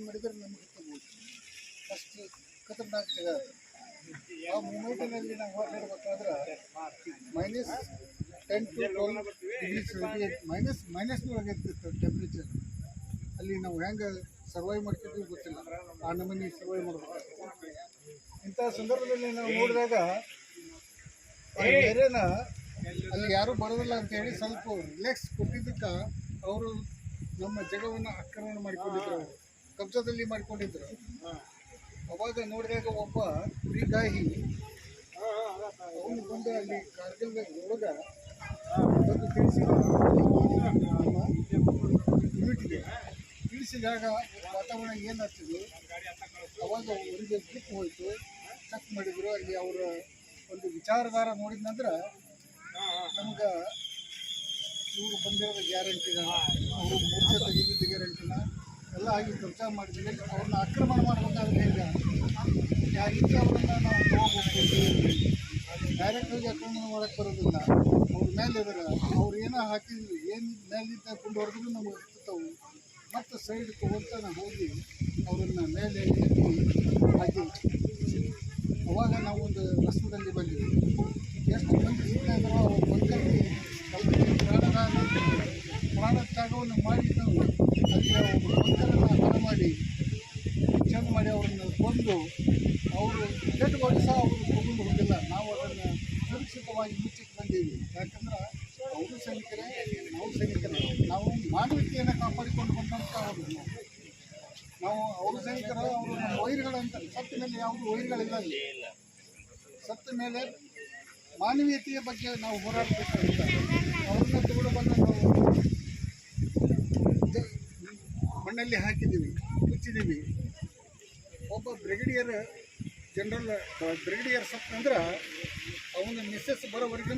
ಮಾಡಿದ್ರೆ ನಮಗೆ ತಗೋಬೋದು. ಅಷ್ಟು ಖತರ್ನಾಕ್ ಜಾಗ ಅದು. ಆ ಮೂಮೆಂಟಿನಲ್ಲಿ ನಾವು ಹೊರಡಬೇಕಾದ್ರೆ -10 to 12 ಡಿಗ್ರಿ ಮೈನಸ್ನೊಳಗೆ ಇರ್ತಿತ್ತು ಟೆಂಪ್ರೇಚರ್. ಅಲ್ಲಿ ನಾವು ಹೆಂಗೆ ಸರ್ವೈವ್ ಮಾಡ್ತಿದ್ವಿ ಗೊತ್ತಿಲ್ಲ. ಆ ನಮೂನಿ ಸರ್ವೈವ್ ಮಾಡಬೇಕು. ಇಂಥ ಸಂದರ್ಭದಲ್ಲಿ ನಾವು ನೋಡಿದಾಗ ಬೇರೆನ ಅಲ್ಲಿ ಯಾರೂ ಬರೋದಿಲ್ಲ ಅಂತೇಳಿ ಸ್ವಲ್ಪ ರಿಲ್ಯಾಕ್ಸ್ ಕೊಟ್ಟಿದ್ದಕ್ಕೆ ಅವರು ನಮ್ಮ ಜಾಗವನ್ನು ಆಕ್ರಮಣ ಮಾಡಿಕೊಂಡಿದ್ರು, ಅವರು ಕಬ್ಜಾದಲ್ಲಿ ಮಾಡಿಕೊಂಡಿದ್ರು. ಅವಾಗ ನೋಡಿದಾಗ ಒಬ್ಬ ಕುರಿಗಾಹಿ ಅವನು ಬಂದು ಅಲ್ಲಿ ಕಾರ್ಗಿಲ್ದಾಗ ಒಳಗೆ ಬಂದು ಯೂನಿಟ್ಗೆ ತಿಳಿಸಿದಾಗ ವಾತಾವರಣ ಏನಾಗ್ತದೆ ಅವಾಗ ಅವರಿಗೆ ಗ್ರಿಪ್ ಹೋಯಿತು. ಚೆಕ್ ಮಾಡಿದ್ರು. ಅಲ್ಲಿ ಅವರ ಒಂದು ವಿಚಾರಧಾರ ನೋಡಿದ ನಂತರ ನಮ್ಗೆ ಇವರು ಬಂದಿರೋದು ಗ್ಯಾರಂಟಿನ, ಅವರು ಮೋರ್ಚೆ ತೆಗೆದಿದ್ದು ಗ್ಯಾರಂಟಿನ ಎಲ್ಲ ಆಗಿ ಕಬ್ಜಾ ಮಾಡಿದ್ಮೇಲೆ ಅವ್ರನ್ನ ಆಕ್ರಮಣ ಮಾಡಬೇಕಾದ್ರೆ ಹೇಗೆ ಯಾವ ರೀತಿ ಅವ್ರನ್ನ ನಾವು ತೊಗೋಬೇಕು. ಡೈರೆಕ್ಟಾಗಿ ಆಕ್ರಮಣ ಮಾಡೋಕ್ಕೆ ಬರೋದಿಲ್ಲ. ಅವ್ರ ಮೇಲೆ ಇದ್ರೆ ಅವ್ರು ಏನೋ ಹಾಕಿದ್ವಿ, ಏನು ಮೇಲಿದ್ದ ಕೊಂಡು ಹೊಡೆದ್ರು ನಮಗೆ ಹತ್ತವು. ಮತ್ತು ಸೈಡ್ ತೊಗೊಂತ ನಾವು ಹೋಗಿ ಅವರನ್ನು ಮೇಲೆ ಹಾಕಿ ಅವಾಗ ನಾವು ಒಂದು ರಸ್ಮದಲ್ಲಿ ಬಂದಿವಿ. ಎಷ್ಟು ಮಂದಿ ಸಿಗ್ತಾ ಇದ್ದಾರೋ ಅವ್ರು ಬಂದಲ್ಲಿ ಪ್ರಾಣ ತ್ಯಾಗವನ್ನು ಮಾಡಿ ನಾವು ಅಲ್ಲಿ ಒಬ್ಬರು ಬಂಕರನ್ನು ಹಣ ಮಾಡಿ ಚೆಂದ ಮಾಡಿ ಅವ್ರನ್ನ ಕೊಂದು ಅವರು ಡೆಡ್ ಬಾಡಿ ಸಹ ಅವರು ತಗೊಂಡು ಹೋಗಿಲ್ಲ. ನಾವು ಅದನ್ನು ಸುರಕ್ಷಿತವಾಗಿ ಮುಚ್ಚಿಟ್ಟು ಬಂದೀವಿ. ಯಾಕಂದ್ರೆ ಅವರು ಸೈನಿಕರೇ, ನಾವು ಸೈನಿಕರೇ. ನಾವು ಮಾನವೀಯತೆಯನ್ನು ಕಾಪಾಡಿಕೊಂಡು ಬಂದಂಥ ಅವರು ನಾವು ಅವರು ಸೈನಿಕರು. ಅವರು ನಮ್ಮ ವೈರಿಗಳಂತ ಸತ್ತ ಮೇಲೆ ಯಾವುದು ವೈರಿಗಳಿಲ್ಲ. ಅಲ್ಲಿ ಸತ್ತ ಮೇಲೆ ಮಾನವೀಯತೆಯ ಬಗ್ಗೆ ನಾವು ಹೋರಾಡಬೇಕಾಗುತ್ತೆ. ಅವ್ರನ್ನ ತಗೊಂಡು ಬಂದು ನಾವು ಮಣ್ಣಲ್ಲಿ ಹಾಕಿದ್ದೀವಿ, ಮುಚ್ಚಿದ್ದೀವಿ. ಒಬ್ಬ ಬ್ರಿಗೇಡಿಯರ್ ಸತ್ತಂದ್ರೆ ಅವನ ಮಿಸ್ಸಸ್ ಬರೋವರೆಗೂ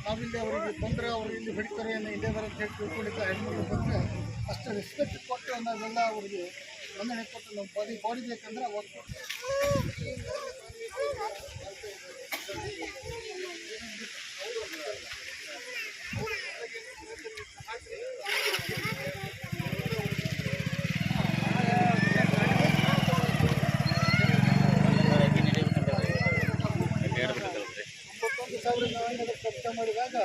ನಾವಿಲ್ಲಿ ಅವರಿಗೆ ಬಂದರೆ ಅವ್ರು ಇಲ್ಲಿ ಹೊಡಿತಾರೆ ಇಲ್ಲೇ ಬರೋ ಅಂತ ಹೇಳಿ ತಿಳ್ಕೊಂಡಿದ್ದ ಹೆಣ್ಮಕ್ಳು ಬಂದರೆ ಅಷ್ಟು ರೆಸ್ಪೆಕ್ಟ್ ಕೊಟ್ಟು ನಾವೆಲ್ಲ ಅವ್ರಿಗೆ ಮನ್ನಣೆ ಕೊಟ್ಟು ನಮ್ಮ ಬಾಡಿ ಬೇಕಂದ್ರೆ ಅವಾಗ ಕಬ್ಜಾ ಮಾಡಿದಾಗ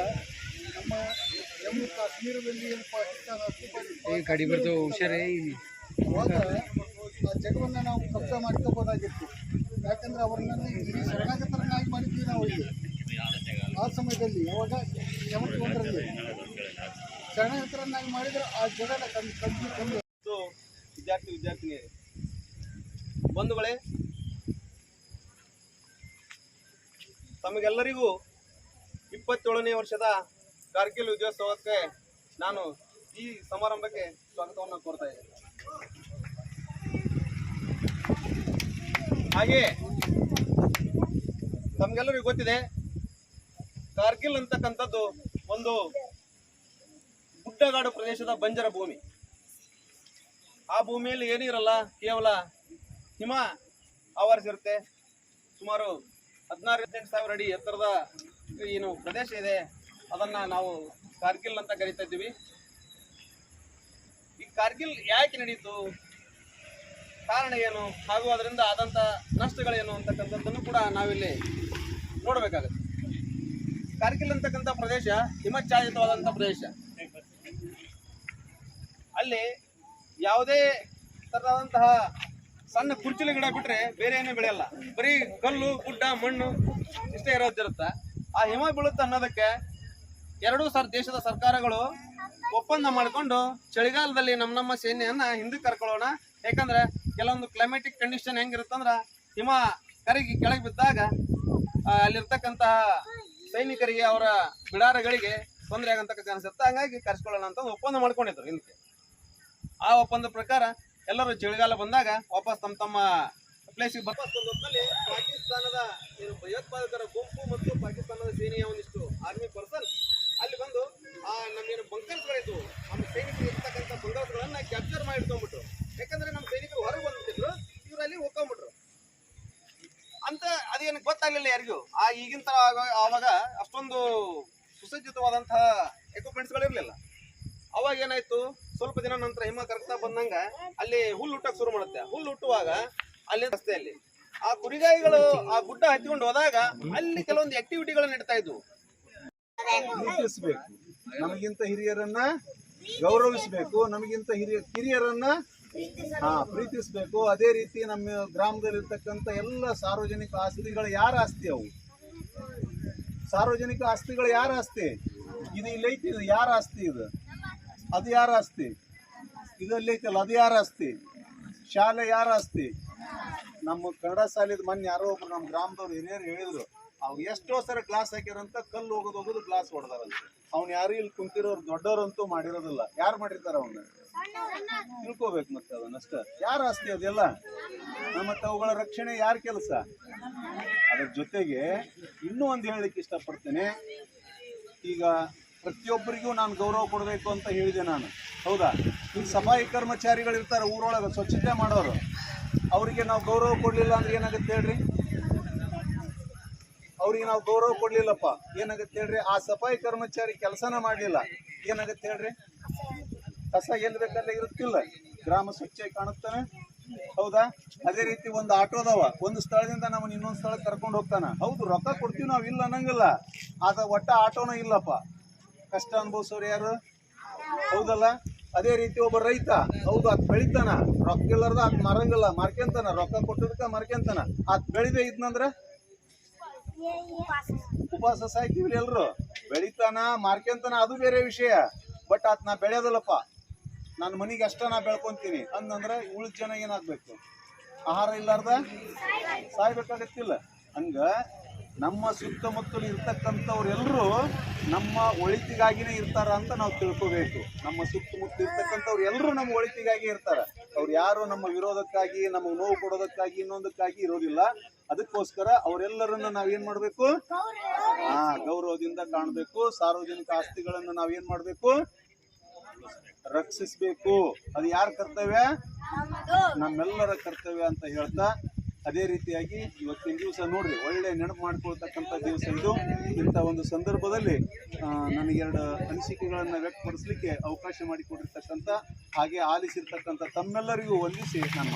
ನಮ್ಮ ಜಮ್ಮು ಕಾಶ್ಮೀರದಲ್ಲಿ ಏನು ಪಾಕಿಸ್ತಾನ ಅವಾಗ ಆ ಜಾಗವನ್ನು ನಾವು ಕಬ್ಜಾ ಮಾಡ್ಕೋಬೋದಾಗಿತ್ತು. ಯಾಕಂದ್ರೆ ಅವ್ರನ್ನ ಇಲ್ಲಿ ಶರಣಾಗತರನ್ನಾಗಿ ಮಾಡಿದ್ವಿ ನಾವು. ಇಲ್ಲಿ ಆ ಸಮಯದಲ್ಲಿ ಯಾವಾಗ 71ರಲ್ಲಿ ಶರಣಾಗತರನ್ನಾಗಿ ಮಾಡಿದ್ರೆ ಆ ಜಾಗನ ಕಂಡು ವಿದ್ಯಾರ್ಥಿನಿಯರೇ, ಬಂಧುಗಳೇ, ತಮಗೆಲ್ಲರಿಗೂ 27ನೇ ವರ್ಷದ ಕಾರ್ಗಿಲ್ ವಿಜಯೋತ್ಸವಕ್ಕೆ ನಾನು ಈ ಸಮಾರಂಭಕ್ಕೆ ಸ್ವಾಗತವನ್ನು ಕೋರ್ತಾ ಇದ್ದೇನೆ. ಹಾಗೆ ತಮಗೆಲ್ಲರಿಗೂ ಗೊತ್ತಿದೆ, ಕಾರ್ಗಿಲ್ ಅಂತಕ್ಕಂಥದ್ದು ಒಂದು ಗುಡ್ಡಗಾಡು ಪ್ರದೇಶದ ಬಂಜರ ಭೂಮಿ. ಆ ಭೂಮಿಯಲ್ಲಿ ಏನಿರಲ್ಲ, ಕೇವಲ ಹಿಮ ಆವರಿಸಿರುತ್ತೆ. ಸುಮಾರು 16,000 ಅಡಿ ಎತ್ತರದ ಏನು ಪ್ರದೇಶ ಇದೆ ಅದನ್ನು ನಾವು ಕಾರ್ಗಿಲ್ ಅಂತ ಕರಿತಾ ಇದ್ದೀವಿ. ಈ ಕಾರ್ಗಿಲ್ ಯಾಕೆ ನಡೀತು, ಕಾರಣ ಏನು, ಹಾಗೂ ಅದರಿಂದ ಆದಂಥ ನಷ್ಟಗಳೇನು ಅಂತಕ್ಕಂಥದ್ದನ್ನು ಕೂಡ ನಾವಿಲ್ಲಿ ನೋಡಬೇಕಾಗುತ್ತೆ. ಕಾರ್ಗಿಲ್ ಅಂತಕ್ಕಂಥ ಪ್ರದೇಶ ಹಿಮಚ್ಛಾದಿತವಾದಂಥ ಪ್ರದೇಶ. ಅಲ್ಲಿ ಯಾವುದೇ ಥರದಂತಹ ಸಣ್ಣ ಕುರ್ಚಿಲು ಗಿಡ ಬಿಟ್ಟರೆ ಬೇರೆ ಏನೇ ಬೆಳೆಯಲ್ಲ. ಬರೀ ಕಲ್ಲು, ಗುಡ್ಡ, ಮಣ್ಣು ಇಷ್ಟೇ ಇರೋದಿರುತ್ತೆ. ಆ ಹಿಮ ಬೀಳುತ್ತೆ ಅನ್ನೋದಕ್ಕೆ ಎರಡೂ ದೇಶದ ಸರ್ಕಾರಗಳು ಒಪ್ಪಂದ ಮಾಡಿಕೊಂಡು ಚಳಿಗಾಲದಲ್ಲಿ ನಮ್ಮ ಸೇನೆಯನ್ನು ಹಿಂದಕ್ಕೆ ಕರ್ಕೊಳ್ಳೋಣ. ಯಾಕಂದ್ರೆ ಕೆಲವೊಂದು ಕ್ಲೈಮೆಟಿಕ್ ಕಂಡೀಷನ್ ಹೆಂಗಿರುತ್ತಂದ್ರೆ ಹಿಮ ಕರಗಿ ಕೆಳಗೆ ಬಿದ್ದಾಗ ಅಲ್ಲಿರ್ತಕ್ಕಂತಹ ಸೈನಿಕರಿಗೆ, ಅವರ ಬಿಡಾರಗಳಿಗೆ ತೊಂದರೆ ಆಗಂತಕ್ಕ ಅನಿಸುತ್ತೆ. ಹಂಗಾಗಿ ಕರ್ಸ್ಕೊಳ್ಳೋಣ ಅಂತ ಒಪ್ಪಂದ ಮಾಡ್ಕೊಂಡಿದ್ರು ಹಿಂದಕ್ಕೆ. ಆ ಒಪ್ಪಂದ ಪ್ರಕಾರ ಎಲ್ಲರೂ ಚಳಿಗಾಲ ಬಂದಾಗ ವಾಪಸ್ ತಮ್ಮ ಪ್ಲೇಸಿಗೆ ವಾಪಸ್ ಬಂದ ಹೊತ್ತಿನಲ್ಲಿ ಪಾಕಿಸ್ತಾನದ ಏನು ಭಯೋತ್ಪಾದಕರ ಗುಂಪು ಮತ್ತು ಪಾಕಿಸ್ತಾನದ ಸೇನೆಯ ಒಂದಿಷ್ಟು ಆರ್ಮಿ ಪರ್ಸನ್ ಅಲ್ಲಿ ಬಂದು ನಮ್ಮೇನು ಬಂಕರ್ಸ್ಗಳಿದ್ದು ನಮ್ಮ ಸೈನಿಕರು ಇರ್ತಕ್ಕಂಥ ಬಂಕರ್ಸ್ಗಳನ್ನ ಕ್ಯಾಪ್ಚರ್ ಮಾಡಿ ಇಟ್ಕೊಂಡ್ಬಿಟ್ರು. ಯಾಕಂದ್ರೆ ನಮ್ಮ ಸೈನಿಕರು ಹೊರಗೆ ಬಂದ್ಬಿಟ್ಟಿದ್ರು, ಇವ್ರು ಅಲ್ಲಿ ಹೋಗ್ಕೊಂಡ್ಬಿಟ್ರು ಅಂತ. ಅದೇನು ಗೊತ್ತಾಗಲಿಲ್ಲ ಯಾರಿಗೂ. ಈಗಿನ ತರ ಆವಾಗ ಅಷ್ಟೊಂದು ಸುಸಜ್ಜಿತವಾದಂತಹ ಎಕ್ವಿಪ್ಮೆಂಟ್ಸ್ಗಳಿರಲಿಲ್ಲ. ಅವಾಗ ಏನಾಯ್ತು, ಸ್ವಲ್ಪ ದಿನ ನಂತರ ಹಿಮ ಕರಗ್ತಾ ಬಂದಂಗ ಅಲ್ಲಿ ಹುಲ್ಲು ಹುಟ್ಟಕ್ ಶುರು ಮಾಡುತ್ತೆ. ಹುಲ್ಲು ಹುಟ್ಟುವಾಗ ಅಲ್ಲಿ ರಸ್ತೆಯಲ್ಲಿ ಆ ಕುರಿಗಾಯಿಗಳು ಆ ಗುಡ್ಡ ಹತ್ಕೊಂಡು ಹೋದಾಗ ಅಲ್ಲಿ ಕೆಲವೊಂದು ಆಕ್ಟಿವಿಟಿಗಳು ನಡೀತಾ ಇದ್ವು. ಪ್ರೀತಿಸಬೇಕು, ನಮಗಿಂತ ಹಿರಿಯರನ್ನ ಗೌರವಿಸಬೇಕು, ನಮಗಿಂತ ಕಿರಿಯರನ್ನ ಪ್ರೀತಿಸಬೇಕು. ಅದೇ ರೀತಿ ನಮ್ಮ ಗ್ರಾಮದಲ್ಲಿರ್ತಕ್ಕಂಥ ಎಲ್ಲ ಸಾರ್ವಜನಿಕ ಆಸ್ತಿಗಳು ಯಾರ ಆಸ್ತಿ? ಅವು ಸಾರ್ವಜನಿಕ ಆಸ್ತಿಗಳು ಯಾರ ಆಸ್ತಿ? ಇದು ಇಲ್ಲೈತಿ, ಇದು ಯಾರ ಆಸ್ತಿ? ಇದು ಅದು ಯಾರ ಆಸ್ತಿ? ಇದಲ್ಲೈತಲ್ಲ, ಅದು ಯಾರ ಆಸ್ತಿ? ಶಾಲೆ ಯಾರ ಆಸ್ತಿ? ನಮ್ಮ ಕನ್ನಡ ಶಾಲೆದ ಮೊನ್ನೆ ಯಾರೋ ಒಬ್ರು ನಮ್ಮ ಗ್ರಾಮದವ್ರು ಹಿರಿಯರು ಹೇಳಿದ್ರು, ಅವ್ರು ಎಷ್ಟೋ ಸರ ಗ್ಲಾಸ್ ಹಾಕ್ಯಾರಂತ ಕಲ್ಲು ಹೋಗೋದು ಗ್ಲಾಸ್ ಹೊಡೆದಾರಂತ. ಅವ್ನು ಯಾರು ಇಲ್ಲಿ ಕುಂತಿರೋರು ದೊಡ್ಡವ್ರಂತೂ ಮಾಡಿರೋದಿಲ್ಲ. ಯಾರು ಮಾಡಿರ್ತಾರ ಅವನ್ನ ತಿಳ್ಕೋಬೇಕು. ಮತ್ತೆ ಅದನ್ನಷ್ಟ ಯಾರ ಆಸ್ತಿ ಅದೆಲ್ಲ? ಮತ್ತೆ ಅವುಗಳ ರಕ್ಷಣೆ ಯಾರ ಕೆಲಸ? ಅದ್ರ ಜೊತೆಗೆ ಇನ್ನೂ ಒಂದು ಹೇಳಲಿಕ್ಕೆ ಇಷ್ಟಪಡ್ತೇನೆ. ಈಗ ಪ್ರತಿಯೊಬ್ಬರಿಗೂ ನಾನು ಗೌರವ ಕೊಡಬೇಕು ಅಂತ ಹೇಳಿದೆ ನಾನು, ಹೌದಾ? ಈಗ ಸಫಾಯಿ ಕರ್ಮಚಾರಿಗಳು ಇರ್ತಾರೆ ಊರೊಳಗೆ, ಸ್ವಚ್ಛತೆ ಮಾಡೋರು. ಅವರಿಗೆ ನಾವು ಗೌರವ ಕೊಡಲಿಲ್ಲ ಅಂದ್ರೆ ಏನಾಗುತ್ತೆ ಹೇಳ್ರಿ? ಅವ್ರಿಗೆ ನಾವು ಗೌರವ ಕೊಡ್ಲಿಲ್ಲಪ್ಪ, ಏನಾಗುತ್ತೆ ಹೇಳ್ರಿ? ಆ ಸಫಾಯಿ ಕರ್ಮಚಾರಿ ಕೆಲಸನ ಮಾಡಲಿಲ್ಲ, ಏನಾಗುತ್ತೆ ಹೇಳ್ರಿ? ಕಸ ಎಲ್ಲಿ ಬೇಕಲ್ಲೇ ಇರುತ್ತಿಲ್ಲ, ಗ್ರಾಮ ಸ್ವಚ್ಛ ಕಾಣುತ್ತಾನೆ, ಹೌದಾ? ಅದೇ ರೀತಿ ಒಂದು ಆಟೋದವ ಒಂದು ಸ್ಥಳದಿಂದ ನಮ್ಮನ್ನ ಇನ್ನೊಂದು ಸ್ಥಳಕ್ಕೆ ಕರ್ಕೊಂಡು ಹೋಗ್ತಾನ. ಹೌದು, ರೊಕ್ಕ ಕೊಡ್ತೀವಿ ನಾವು, ಇಲ್ಲ ಅನ್ನಂಗಿಲ್ಲ. ಆದ ಒಟ್ಟ ಆಟೋನ ಇಲ್ಲಪ್ಪ, ಕಷ್ಟ ಅನುಭವಿಸೋರು ಯಾರು? ಹೌದಲ್ಲ? ಅದೇ ರೀತಿ ಒಬ್ಬ ರೈತ, ಹೌದು, ಅದ್ ಬೆಳಿತಾನ, ರೊಕ್ಕ ಇಲ್ಲಾರ್ದ ಅದ್ ಮರಂಗಿಲ್ಲ, ಮಾರ್ಕೆಂತಾನ, ರೊಕ್ಕ ಕೊಟ್ಟದಕ್ಕ ಮಾರ್ಕೆಂತಾನ. ಅದ್ ಬೆಳಿದೆ ಇದ್ನಂದ್ರ ಉಪವಾಸ ಸಾಯ್ತೀವಿ ಎಲ್ರು. ಬೆಳಿತಾನ, ಮಾರ್ಕೆಂತಾನ, ಅದು ಬೇರೆ ವಿಷಯ. ಬಟ್ ಅದ್ ನಾ ಬೆಳೆಯೋದಲ್ಲಪ್ಪ, ನನ್ನ ಮನೆಗೆ ಅಷ್ಟ ನಾ ಬೆಳ್ಕೊಂತೀನಿ ಅಂದಂದ್ರೆ ಉಳಿದ ಜನ ಏನಾಗ್ಬೇಕು? ಆಹಾರ ಇಲ್ಲಾರ್ದ ಸಾಯ್ಬೇಕಾಗತ್ತಿಲ್ಲ. ಹಂಗ ನಮ್ಮ ಸುತ್ತಮುತ್ತಲು ಇರ್ತಕ್ಕಂಥವ್ರೆಲ್ಲರೂ ನಮ್ಮ ಒಳಿತಿಗಾಗಿನೇ ಇರ್ತಾರ ಅಂತ ನಾವು ತಿಳ್ಕೋಬೇಕು. ನಮ್ಮ ಸುತ್ತಮುತ್ತ ಇರ್ತಕ್ಕಂಥವ್ರು ಎಲ್ಲರೂ ನಮ್ಮ ಒಳಿತಿಗಾಗಿ ಇರ್ತಾರ. ಅವ್ರು ಯಾರು ನಮ್ಮ ವಿರೋಧಕ್ಕಾಗಿ, ನಮಗೆ ನೋವು ಕೊಡೋದಕ್ಕಾಗಿ, ಇನ್ನೊಂದಕ್ಕಾಗಿ ಇರೋದಿಲ್ಲ. ಅದಕ್ಕೋಸ್ಕರ ಅವರೆಲ್ಲರನ್ನ ನಾವೇನ್ ಮಾಡ್ಬೇಕು? ಗೌರವದಿಂದ ಕಾಣಬೇಕು. ಸಾರ್ವಜನಿಕ ಆಸ್ತಿಗಳನ್ನು ನಾವೇನ್ ಮಾಡ್ಬೇಕು? ರಕ್ಷಿಸಬೇಕು. ಅದು ಯಾರ ಕರ್ತವ್ಯ? ನಮ್ಮೆಲ್ಲರ ಕರ್ತವ್ಯ ಅಂತ ಹೇಳ್ತಾ, ಅದೇ ರೀತಿಯಾಗಿ ಇವತ್ತಿನ ದಿವಸ ನೋಡ್ರಿ, ಒಳ್ಳೆ ನೆನಪು ಮಾಡ್ಕೊಳ್ತಕ್ಕಂಥ ದಿವಸ ಇದು. ಇಂಥ ಒಂದು ಸಂದರ್ಭದಲ್ಲಿ ನನಗೆರಡು ಅನಿಸಿಕೆಗಳನ್ನು ವ್ಯಕ್ತಪಡಿಸಲಿಕ್ಕೆ ಅವಕಾಶ ಮಾಡಿಕೊಟ್ಟಿರ್ತಕ್ಕಂಥ, ಹಾಗೆ ಆಲಿಸಿರ್ತಕ್ಕಂಥ ತಮ್ಮೆಲ್ಲರಿಗೂ ವಂದಿಸಿ ನಾನು